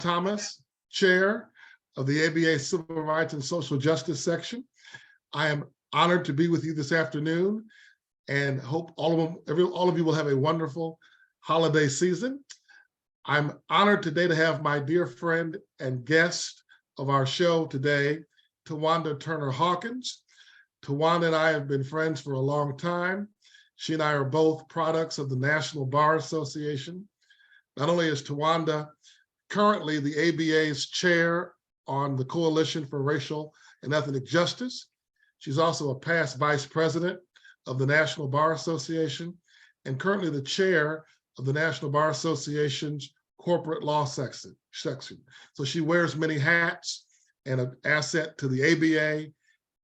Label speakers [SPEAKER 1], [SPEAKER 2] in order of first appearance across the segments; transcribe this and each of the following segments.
[SPEAKER 1] Thomas, Chair of the ABA Civil Rights and Social Justice Section. I am honored to be with you this afternoon and hope all of you will have a wonderful holiday season. I'm honored today to have my dear friend and guest of our show today, Twanda Turner-Hawkins. Twanda and I have been friends for a long time. She and I are both products of the National Bar Association. Not only is Twanda currently the ABA's chair on the Coalition for Racial and Ethnic Justice, she's also a past vice president of the National Bar Association and currently the chair of the National Bar Association's corporate law section. So she wears many hats and an asset to the ABA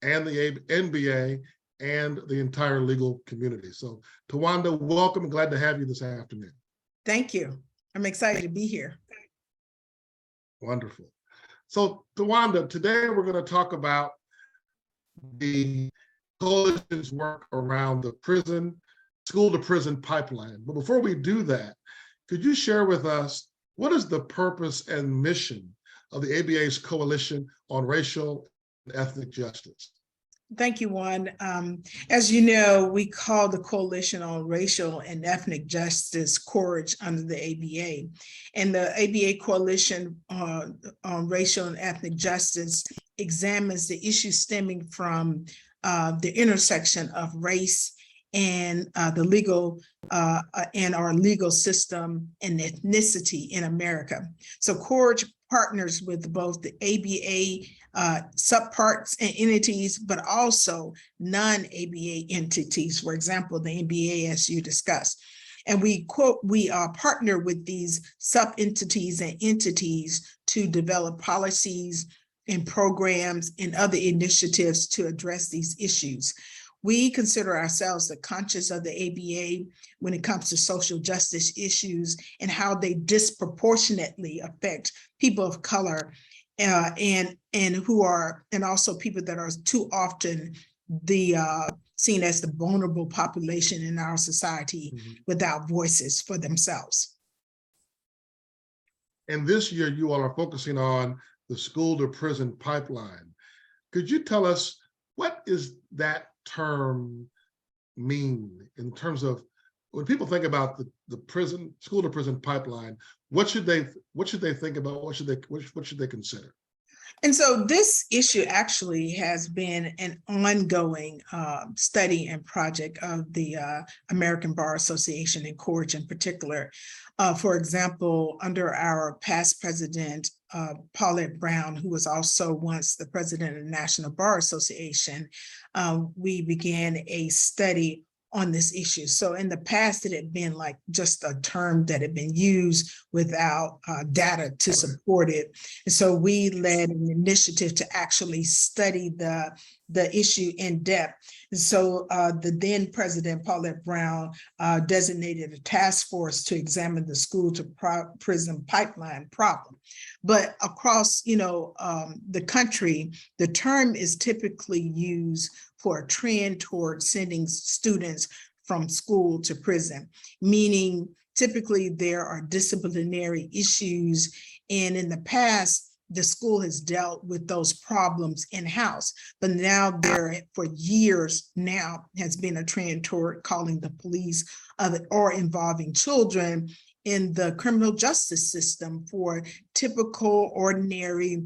[SPEAKER 1] and the NBA and the entire legal community. So Twanda, welcome and glad to have you this afternoon.
[SPEAKER 2] Thank you. I'm excited to be here.
[SPEAKER 1] Wonderful. So Twanda, today we're going to talk about the coalition's work around the school to prison pipeline. But before we do that, could you share with us what is the purpose and mission of the ABA's Coalition on Racial and Ethnic Justice?
[SPEAKER 2] Thank you, Juan. As you know, we call the Coalition on Racial and Ethnic Justice CORAJ under the ABA. And the ABA Coalition on Racial and Ethnic Justice examines the issues stemming from the intersection of race and the legal and our legal system and ethnicity in America. So CORAJ partners with both the ABA subparts and entities, but also non-ABA entities, for example, the NBA, as you discussed. And we partner with these sub-entities and entities to develop policies and programs and other initiatives to address these issues. We consider ourselves the conscience of the ABA when it comes to social justice issues and how they disproportionately affect people of color and also people that are too often seen as the vulnerable population in our society without voices for themselves.
[SPEAKER 1] And this year you all are focusing on the school to prison pipeline. Could you tell us what is that term mean in terms of when people think about the school to prison pipeline? What should they think about? What should they consider?
[SPEAKER 2] And so this issue actually has been an ongoing study and project of the American Bar Association and CORAJ in particular. For example, under our past president, Paulette Brown, who was also once the president of the National Bar Association, we began a study on this issue. So in the past, it had been like just a term that had been used without data to support it. And so we led an initiative to actually study the issue in depth. And so the then president, Paulette Brown, designated a task force to examine the school to prison pipeline problem. But across, the country, the term is typically used for a trend toward sending students from school to prison, meaning typically there are disciplinary issues. And in the past, the school has dealt with those problems in-house, but now for years now has been a trend toward calling the police or involving children in the criminal justice system for typical, ordinary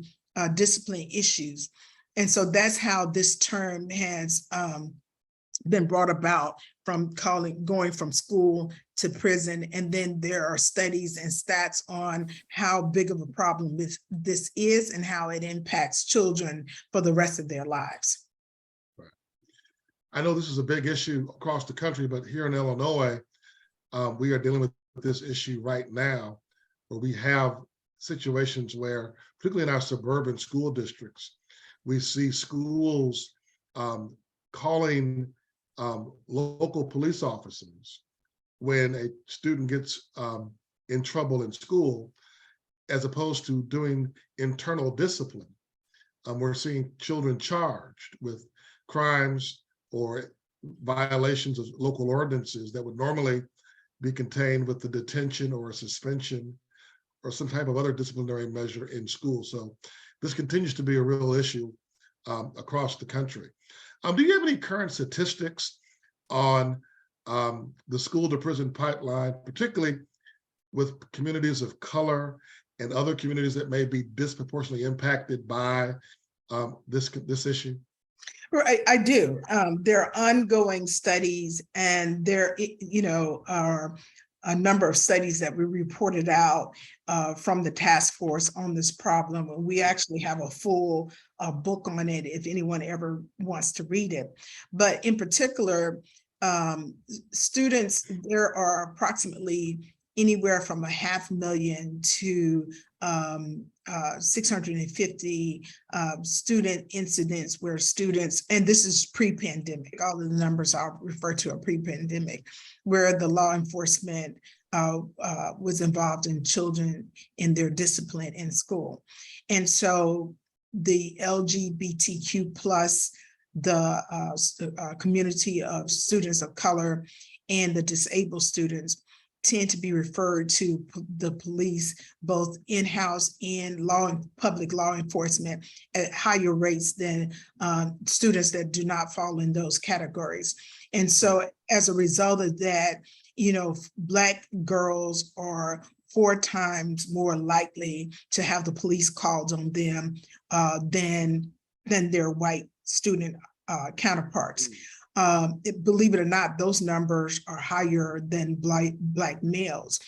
[SPEAKER 2] discipline issues. And so that's how this term has been brought about, from going from school to prison. And then there are studies and stats on how big of a problem this is and how it impacts children for the rest of their lives.
[SPEAKER 1] Right. I know this is a big issue across the country, but here in Illinois, we are dealing with this issue right now, where we have situations where, particularly in our suburban school districts, we see schools calling local police officers when a student gets in trouble in school, as opposed to doing internal discipline. We're seeing children charged with crimes or violations of local ordinances that would normally be contained with the detention or a suspension or some type of other disciplinary measure in school. So this continues to be a real issue across the country. Do you have any current statistics on the school to prison pipeline, particularly with communities of color and other communities that may be disproportionately impacted by this issue?
[SPEAKER 2] Right, I do. There are ongoing studies, and there, are a number of studies that we reported out from the task force on this problem. And we actually have a full book on it if anyone ever wants to read it. But in particular, students, there are approximately anywhere from 500,000 to 650 student incidents where students, and this is pre-pandemic, all of the numbers I'll refer to are pre-pandemic, where the law enforcement was involved in children in their discipline in school. And so the LGBTQ plus, the community of students of color and the disabled students tend to be referred to the police, both in-house and public law enforcement, at higher rates than students that do not fall in those categories. And so as a result of that, Black girls are 4 times more likely to have the police called on them than their white student counterparts. Believe it or not, those numbers are higher than Black males.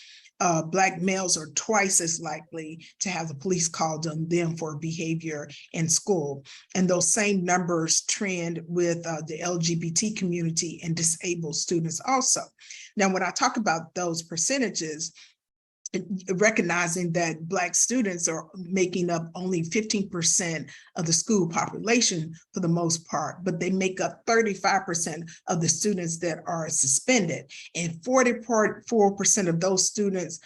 [SPEAKER 2] Black males are twice as likely to have the police called on them for behavior in school. And those same numbers trend with the LGBT community and disabled students also. Now, when I talk about those percentages, recognizing that Black students are making up only 15% of the school population for the most part, but they make up 35% of the students that are suspended, and 44% of those students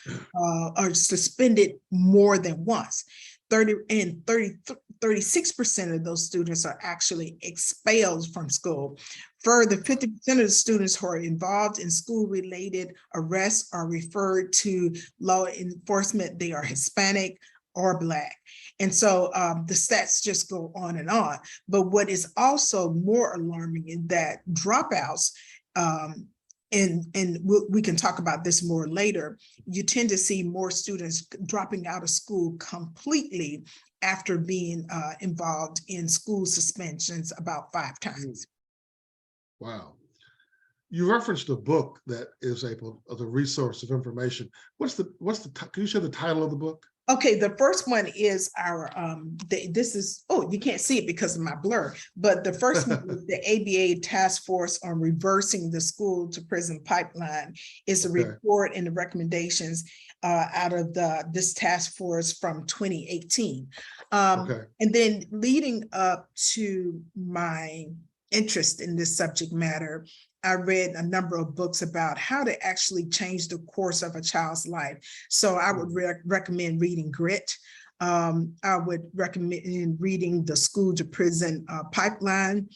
[SPEAKER 2] are suspended more than once. 36% of those students are actually expelled from school. Further, 50% of the students who are involved in school-related arrests are referred to law enforcement. They are Hispanic or Black. And so the stats just go on and on. But what is also more alarming is that dropouts, and we can talk about this more later, you tend to see more students dropping out of school completely after being involved in school suspensions about 5 times.
[SPEAKER 1] Wow. You referenced a book that is a resource of information. Can you share the title of the book?
[SPEAKER 2] Okay, the first one is our, you can't see it because of my blur, but the first one is the ABA Task Force on Reversing the School to Prison Pipeline. Is a report and the recommendations out of this task force from 2018. And then leading up to my interest in this subject matter, I read a number of books about how to actually change the course of a child's life. So I would recommend reading Grit. I would recommend reading The School to Prison Pipeline.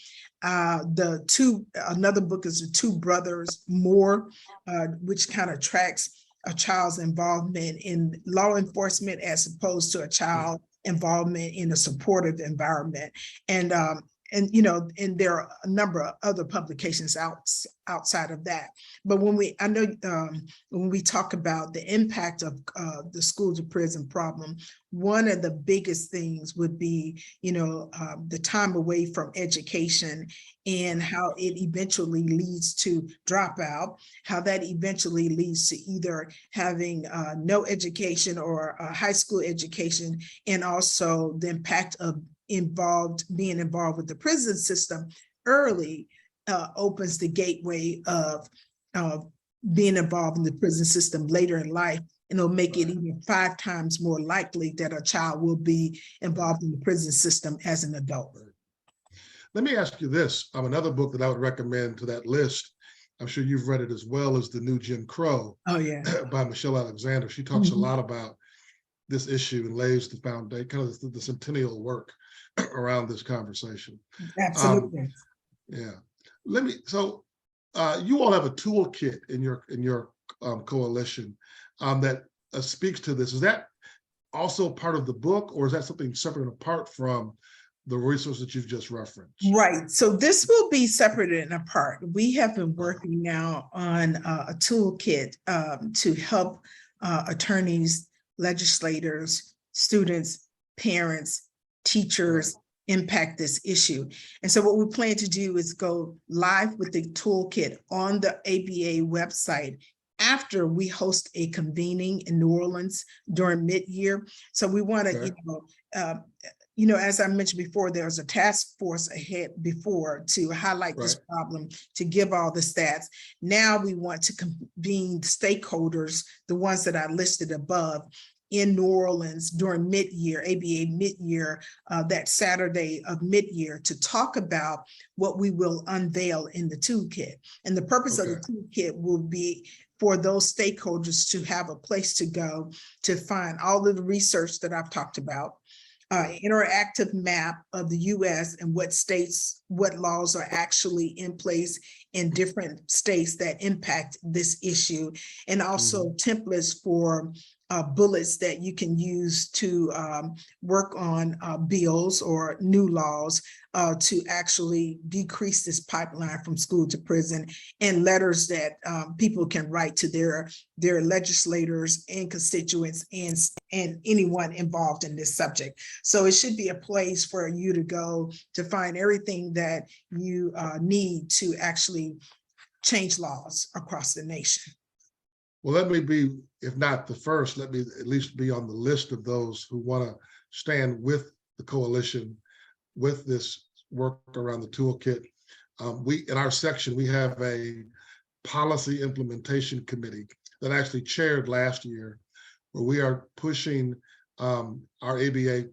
[SPEAKER 2] Another book is The Two Brothers More, which kind of tracks a child's involvement in law enforcement as opposed to a child involvement in a supportive environment. And there are a number of other publications outside of that. But when we talk about the impact of the school to prison problem, one of the biggest things would be, the time away from education and how it eventually leads to dropout, how that eventually leads to either having no education or a high school education, and also the impact of being involved with the prison system early opens the gateway of being involved in the prison system later in life, and it'll make it even 5 times more likely that a child will be involved in the prison system as an adult.
[SPEAKER 1] Let me ask you this. Another book that I would recommend to that list, I'm sure you've read it as well, as The New Jim Crow.
[SPEAKER 2] Oh, yeah.
[SPEAKER 1] By Michelle Alexander. She talks a lot about this issue and lays the foundation, kind of the centennial work around this conversation.
[SPEAKER 2] Absolutely.
[SPEAKER 1] So you all have a toolkit in your coalition that speaks to this. Is that also part of the book, or is that something separate and apart from the resource that you've just referenced?
[SPEAKER 2] Right. So this will be separate and apart. We have been working now on a toolkit to help attorneys, legislators, students, parents, teachers impact this issue. And so what we plan to do is go live with the toolkit on the ABA website after we host a convening in New Orleans during mid-year. So we want to, as I mentioned before, there was a task force ahead before to highlight this problem, to give all the stats. Now we want to convene stakeholders, the ones that I listed above, in New Orleans during mid-year, ABA mid-year, that Saturday of mid-year, to talk about what we will unveil in the toolkit. And the purpose of the toolkit will be for those stakeholders to have a place to go to find all of the research that I've talked about, interactive map of the US and what states, what laws are actually in place in different states that impact this issue, and also templates for bullets that you can use to work on bills or new laws to actually decrease this pipeline from school to prison, and letters that people can write to their legislators and constituents and anyone involved in this subject. So it should be a place for you to go to find everything that you need to actually change laws across the nation.
[SPEAKER 1] Well, let me be, if not the first, let me at least be on the list of those who want to stand with the coalition with this work around the toolkit. In our section, we have a policy implementation committee that actually chaired last year, where we are pushing our ABA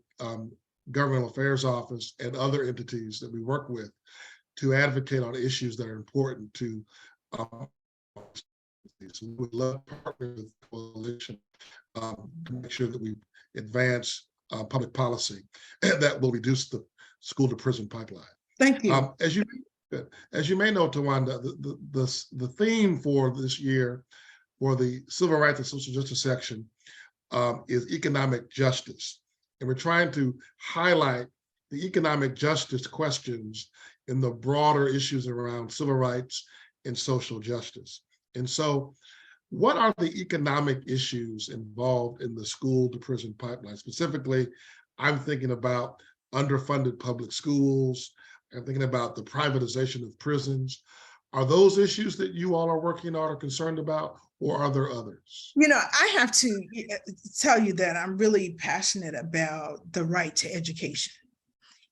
[SPEAKER 1] Governmental Affairs Office and other entities that we work with to advocate on issues that are important to so we would love to partner with the coalition to make sure that we advance public policy that will reduce the school to prison pipeline.
[SPEAKER 2] Thank you.
[SPEAKER 1] As you may know, Twanda, the theme for this year for the Civil Rights and Social Justice section is economic justice. And we're trying to highlight the economic justice questions in the broader issues around civil rights and social justice. And so what are the economic issues involved in the school to prison pipeline? Specifically, I'm thinking about underfunded public schools. I'm thinking about the privatization of prisons. Are those issues that you all are working on or concerned about, or are there others?
[SPEAKER 2] I have to tell you that I'm really passionate about the right to education,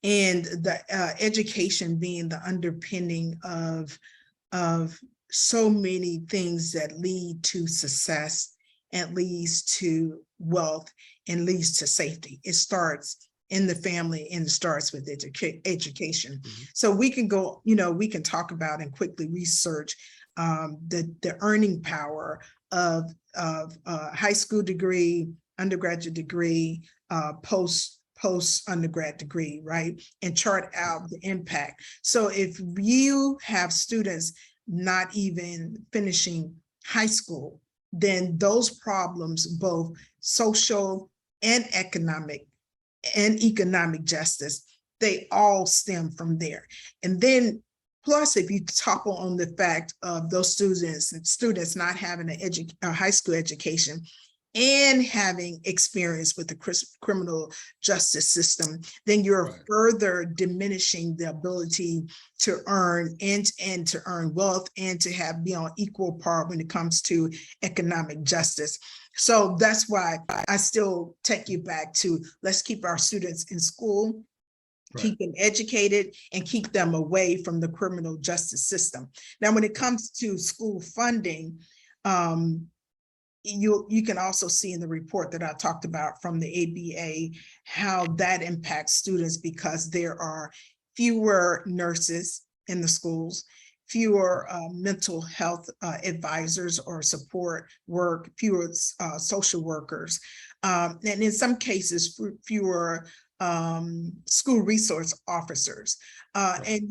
[SPEAKER 2] and the education being the underpinning of so many things that lead to success and leads to wealth and leads to safety. It starts in the family and it starts with education. So we can go, we can talk about and quickly research the earning power of high school degree, undergraduate degree, post undergrad degree, right? And chart out the impact. So if you have students not even finishing high school, then those problems, both social and economic justice, they all stem from there. And then plus, if you topple on the fact of those students not having a high school education and having experience with the criminal justice system, then you're further diminishing the ability to earn and to earn wealth and to be on equal par when it comes to economic justice. So that's why I still take you back to, let's keep our students in school, keep them educated, and keep them away from the criminal justice system. Now, when it comes to school funding, you can also see in the report that I talked about from the ABA how that impacts students, because there are fewer nurses in the schools, fewer mental health advisors or support work, fewer social workers. and in some cases, fewer school resource officers. And,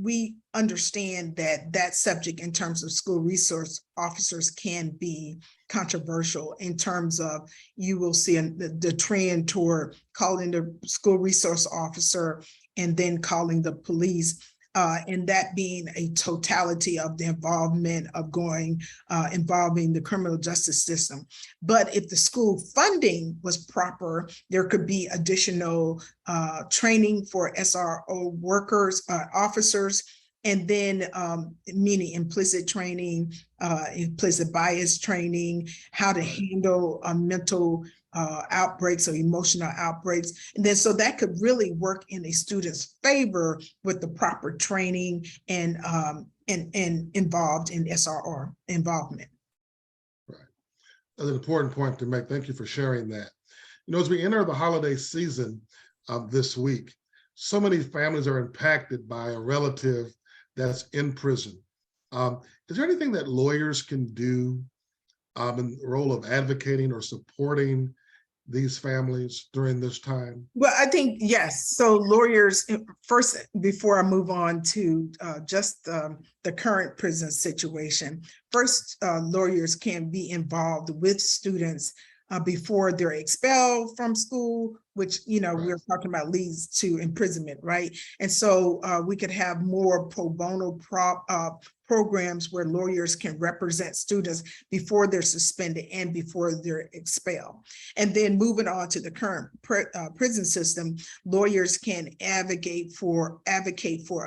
[SPEAKER 2] we understand that that subject in terms of school resource officers can be controversial in terms of, you will see the trend toward calling the school resource officer and then calling the police. And that being a totality of the involvement of involving the criminal justice system. But if the school funding was proper, there could be additional training for SRO workers, officers, and then meaning implicit training, implicit bias training, how to handle mental outbreaks or emotional outbreaks. And then so that could really work in a student's favor with the proper training and involved in SRO involvement.
[SPEAKER 1] Right. That's an important point to make. Thank you for sharing that. As we enter the holiday season this week, so many families are impacted by a relative that's in prison. Is there anything that lawyers can do in the role of advocating or supporting these families during this time?
[SPEAKER 2] Well, I think, yes. So lawyers, first, before I move on to just the current prison situation, first, lawyers can be involved with students before they're expelled from school, which,
[SPEAKER 1] Right.
[SPEAKER 2] we're talking about leads to imprisonment, right? And so we could have more pro bono programs where lawyers can represent students before they're suspended and before they're expelled. And then moving on to the current prison system, lawyers can advocate for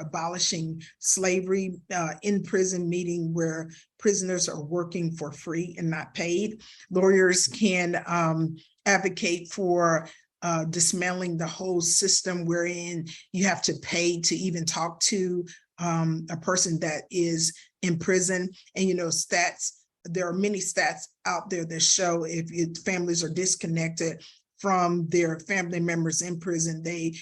[SPEAKER 2] abolishing slavery in prison, meaning where prisoners are working for free and not paid. Lawyers can advocate for dismantling the whole system wherein you have to pay to even talk to a person that is in prison. And there are many stats out there that show if families are disconnected from their family members in prison, they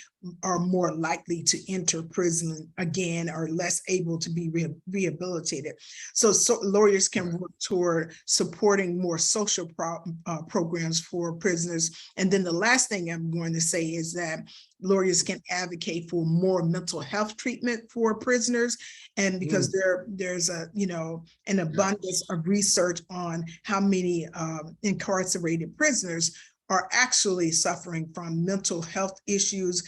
[SPEAKER 2] are more likely to enter prison again or less able to be rehabilitated. So lawyers can work toward supporting more social programs for prisoners. And then the last thing I'm going to say is that lawyers can advocate for more mental health treatment for prisoners. And because there's an abundance of research on how many incarcerated prisoners are actually suffering from mental health issues,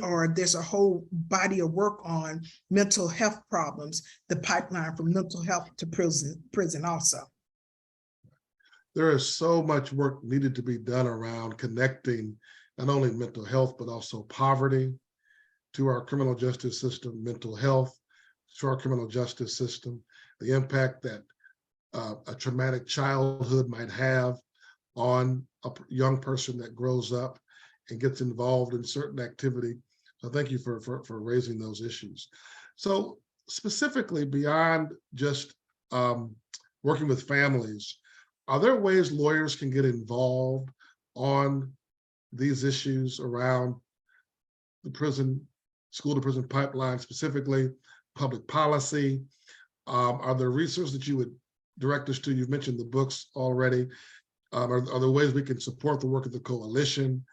[SPEAKER 2] or there's a whole body of work on mental health problems, the pipeline from mental health to prison also.
[SPEAKER 1] There is so much work needed to be done around connecting not only mental health, but also poverty to our criminal justice system, mental health to our criminal justice system, the impact that a traumatic childhood might have on a young person that grows up and gets involved in certain activity. So thank you for raising those issues. So specifically beyond just working with families, are there ways lawyers can get involved on these issues around the prison, school to prison pipeline, specifically public policy? Are there resources that you would direct us to? You've mentioned the books already. Are there ways we can support the work of the coalition?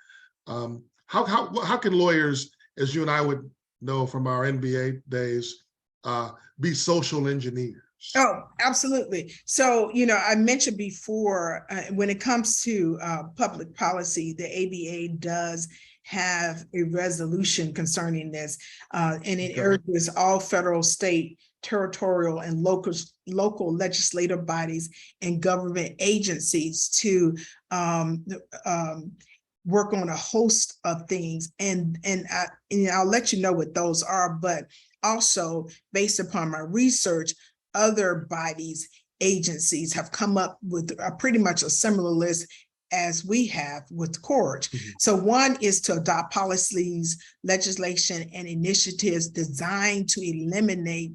[SPEAKER 1] How can lawyers, as you and I would know from our NBA days, be social engineers?
[SPEAKER 2] Oh, absolutely. So, I mentioned before, when it comes to public policy, the ABA does have a resolution concerning this, and it urges all federal, state, territorial, and local legislative bodies and government agencies to work on a host of things. And I'll let you know what those are, but also based upon my research, other bodies, agencies have come up with pretty much a similar list as we have with CORG. So one is to adopt policies, legislation, and initiatives designed to eliminate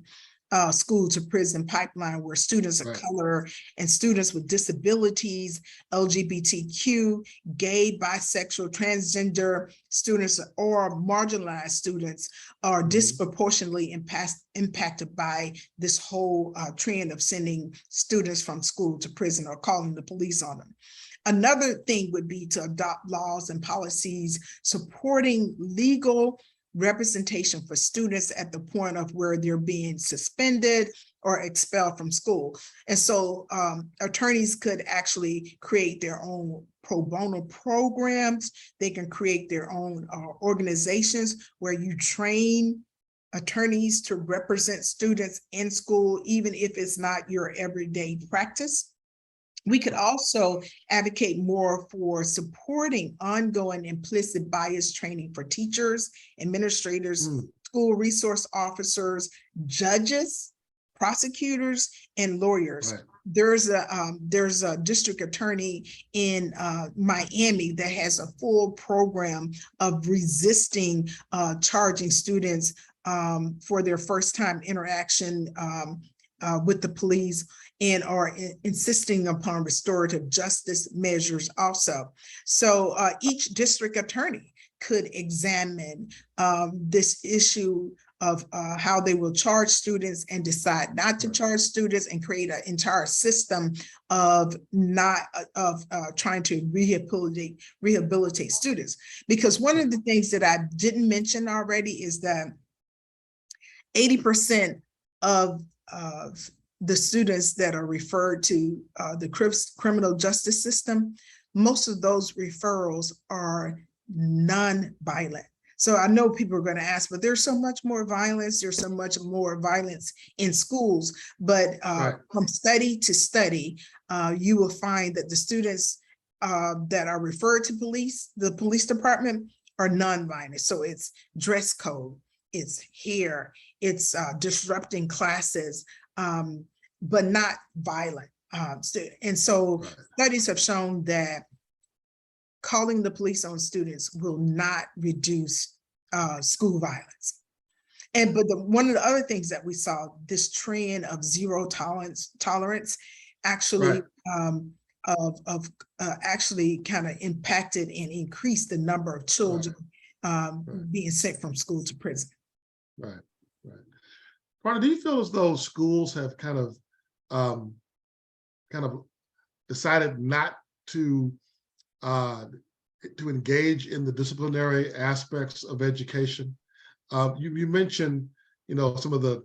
[SPEAKER 2] school to prison pipeline where students of color and students with disabilities, LGBTQ, gay, bisexual, transgender students, or marginalized students are disproportionately impacted by this whole trend of sending students from school to prison or calling the police on them. Another thing would be to adopt laws and policies supporting legal representation for students at the point of where they're being suspended or expelled from school. And so attorneys could actually create their own pro bono programs. They can create their own organizations where you train attorneys to represent students in school, even if it's not your everyday practice. We could also advocate more for supporting ongoing implicit bias training for teachers, administrators, school resource officers, judges, prosecutors, and lawyers.
[SPEAKER 1] Right.
[SPEAKER 2] There's a district attorney in Miami that has a full program of resisting charging students for their first time interaction with the police, and are insisting upon restorative justice measures also. So each district attorney could examine this issue of how they will charge students and decide not to charge students, and create an entire system of trying to rehabilitate students. Because one of the things that I didn't mention already is that 80% of the students that are referred to the criminal justice system, most of those referrals are non-violent. So I know people are going to ask, but there's so much more violence. There's so much more violence in schools. But from study to study, you will find that the students that are referred to the police department, are non-violent. So it's dress code, it's hair, it's disrupting classes, but not violent. And so studies have shown that calling the police on students will not reduce school violence. But one of the other things that we saw, this trend of zero tolerance actually actually kind of impacted and increased the number of children being sent from school to prison.
[SPEAKER 1] Right. Twanda, do you feel as though schools have kind of decided not to engage in the disciplinary aspects of education? You mentioned, some of the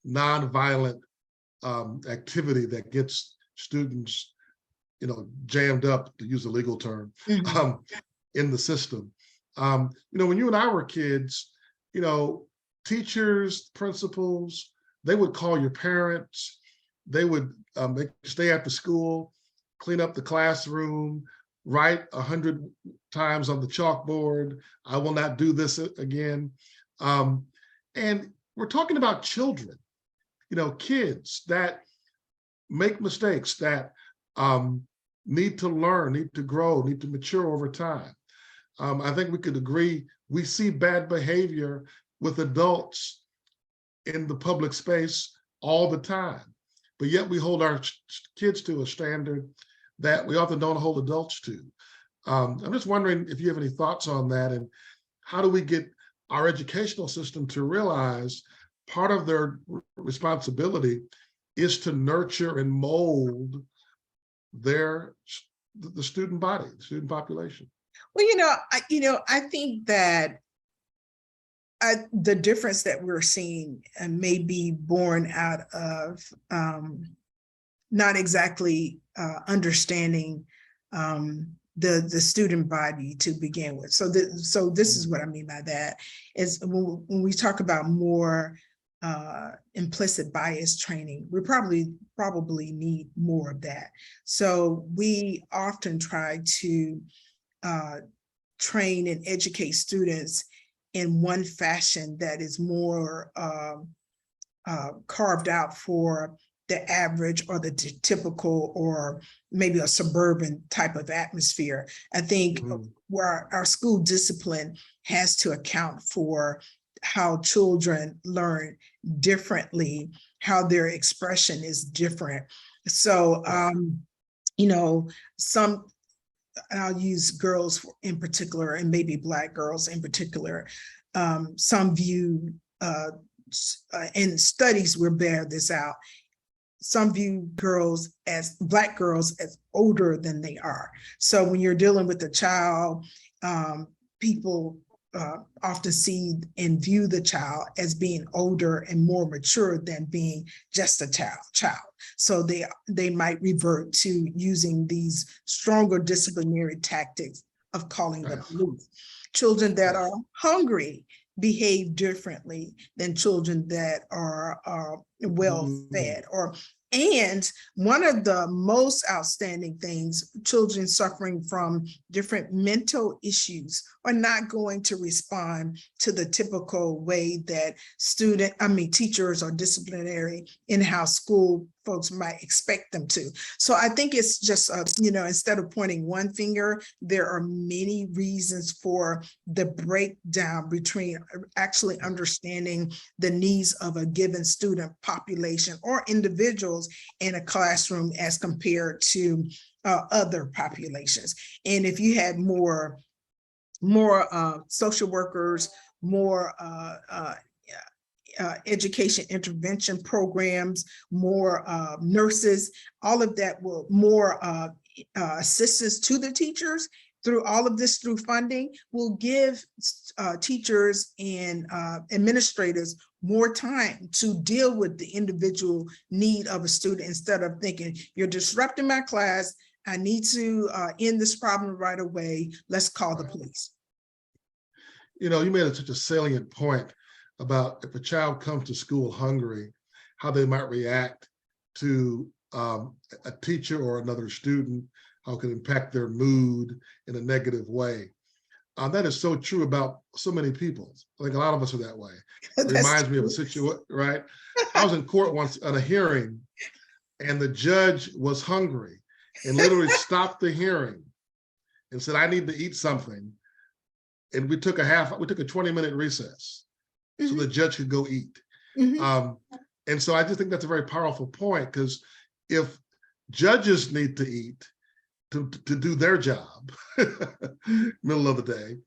[SPEAKER 1] nonviolent activity that gets students, jammed up, to use a legal term, in the system. When you and I were kids, teachers, principals, they would call your parents. They would stay after school, clean up the classroom, write 100 times on the chalkboard, "I will not do this again." And we're talking about children, kids that make mistakes, that need to learn, need to grow, need to mature over time. I think we could agree, we see bad behavior with adults in the public space all the time, but yet we hold our kids to a standard that we often don't hold adults to. I'm just wondering if you have any thoughts on that, and how do we get our educational system to realize part of their responsibility is to nurture and mold the student body, the student population?
[SPEAKER 2] Well, I think that the difference that we're seeing may be born out of not exactly understanding the student body to begin with. So this is what I mean by that, is when we talk about more implicit bias training, we probably need more of that. So we often try to train and educate students in one fashion that is more carved out for the average or the typical, or maybe a suburban type of atmosphere. I think where our school discipline has to account for how children learn differently, how their expression is different. So, I'll use girls in particular, and maybe Black girls in particular. Some view, and studies will bear this out, some view Black girls as older than they are. So when you're dealing with a child, people often see and view the child as being older and more mature than being just a child. So they might revert to using these stronger disciplinary tactics of calling the police. Children that are hungry behave differently than children that are well fed. And one of the most outstanding things, children suffering from different mental issues are not going to respond to the typical way that teachers or disciplinary in-house school folks might expect them to. So I think it's just, instead of pointing one finger, there are many reasons for the breakdown between actually understanding the needs of a given student population or individuals in a classroom as compared to other populations. And if you had more social workers, more education intervention programs, more nurses, all of that will more assistance to the teachers through all of this, through funding, will give teachers and administrators more time to deal with the individual need of a student instead of thinking, you're disrupting my class, I need to end this problem right away, let's call the police.
[SPEAKER 1] You made such a salient point about if a child comes to school hungry, how they might react to a teacher or another student, how it can impact their mood in a negative way. That is so true about so many people. I think a lot of us are that way. It reminds me of a situation, right? I was in court once at a hearing and the judge was hungry and literally stopped the hearing and said, I need to eat something. And we took a 20-minute recess so the judge could go eat. And so I just think that's a very powerful point, because if judges need to eat to do their job, middle of the day,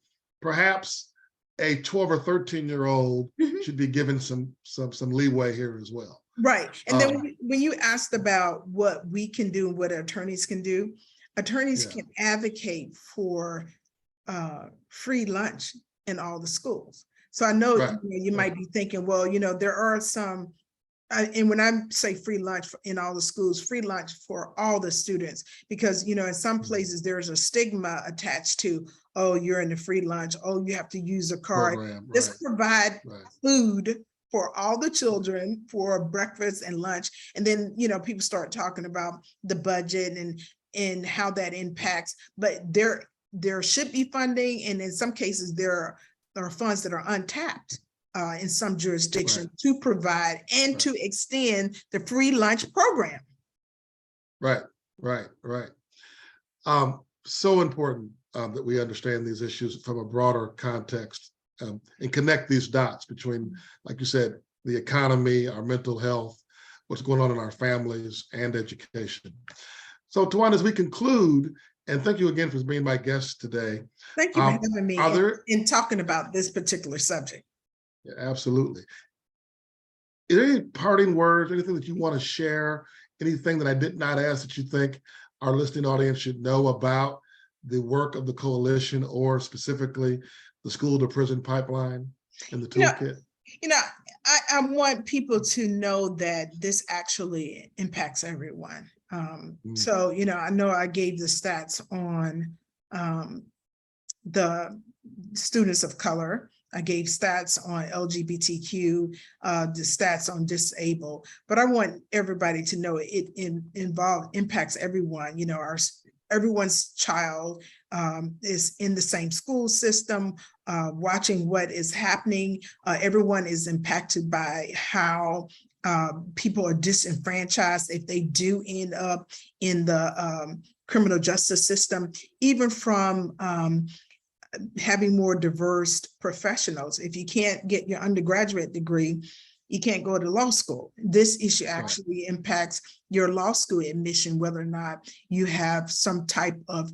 [SPEAKER 1] perhaps a 12 or 13-year-old should be given some leeway here as well.
[SPEAKER 2] Right. And then when you asked about what we can do and what attorneys can do, attorneys can advocate for free lunch in all the schools. So I know you might be thinking, well, there are some, and when I say free lunch in all the schools, free lunch for all the students, because, in some places there's a stigma attached to, oh, you're in the free lunch, oh, you have to use a card. Just provide food for all the children for breakfast and lunch. And then, people start talking about the budget and how that impacts, but there should be funding. And in some cases, there are funds that are untapped in some jurisdictions to provide and to extend the free lunch program. Right.
[SPEAKER 1] So important that we understand these issues from a broader context and connect these dots between, like you said, the economy, our mental health, what's going on in our families, and education. So, Twanda, as we conclude, and thank you again for being my guest today.
[SPEAKER 2] Thank you for having me in talking about this particular subject.
[SPEAKER 1] Yeah, absolutely. Is there any parting words, anything that you want to share, anything that I did not ask that you think our listening audience should know about the work of the coalition, or specifically the school to prison pipeline and the toolkit?
[SPEAKER 2] I want people to know that this actually impacts everyone. So, I know I gave the stats on the students of color. I gave stats on LGBTQ, the stats on disabled, but I want everybody to know it impacts everyone. Everyone's child is in the same school system, watching what is happening. Everyone is impacted by how people are disenfranchised if they do end up in the criminal justice system, even from having more diverse professionals. If you can't get your undergraduate degree, you can't go to law school. This issue actually impacts your law school admission, whether or not you have some type of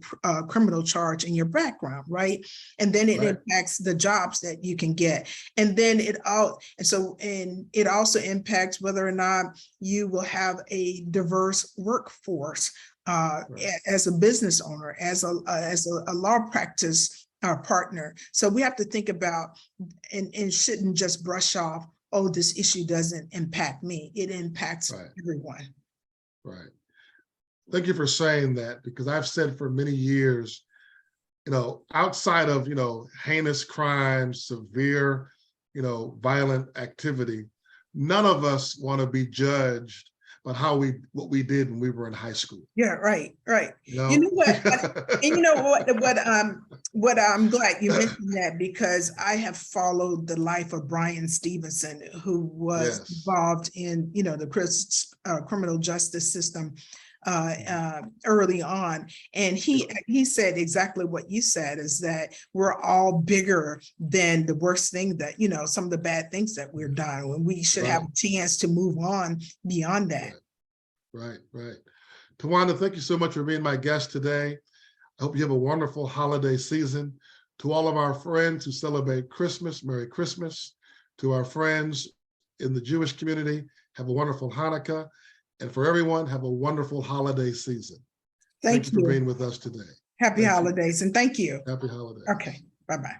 [SPEAKER 2] criminal charge in your background, right? And then it impacts the jobs that you can get. And then it also impacts whether or not you will have a diverse workforce as a business owner, as a law practice partner. So we have to think about and shouldn't just brush off, oh, this issue doesn't impact me. It impacts everyone.
[SPEAKER 1] Right. Thank you for saying that, because I've said for many years, outside of, heinous crimes, severe, violent activity, none of us want to be judged on what we did when we were in high school.
[SPEAKER 2] Yeah, right. You know what? And you know what I'm glad you mentioned that, because I have followed the life of Brian Stevenson, who was involved in, the criminal justice system early on. And he said exactly what you said, is that we're all bigger than the worst thing that, some of the bad things that we're done, when we should have a chance to move on beyond that.
[SPEAKER 1] Right. Twanda, thank you so much for being my guest today. I hope you have a wonderful holiday season. To all of our friends who celebrate Christmas, Merry Christmas. To our friends in the Jewish community, have a wonderful Hanukkah. And for everyone, have a wonderful holiday season. Thank you for being with us today.
[SPEAKER 2] Happy holidays, and thank you.
[SPEAKER 1] Happy holidays.
[SPEAKER 2] Okay, bye-bye.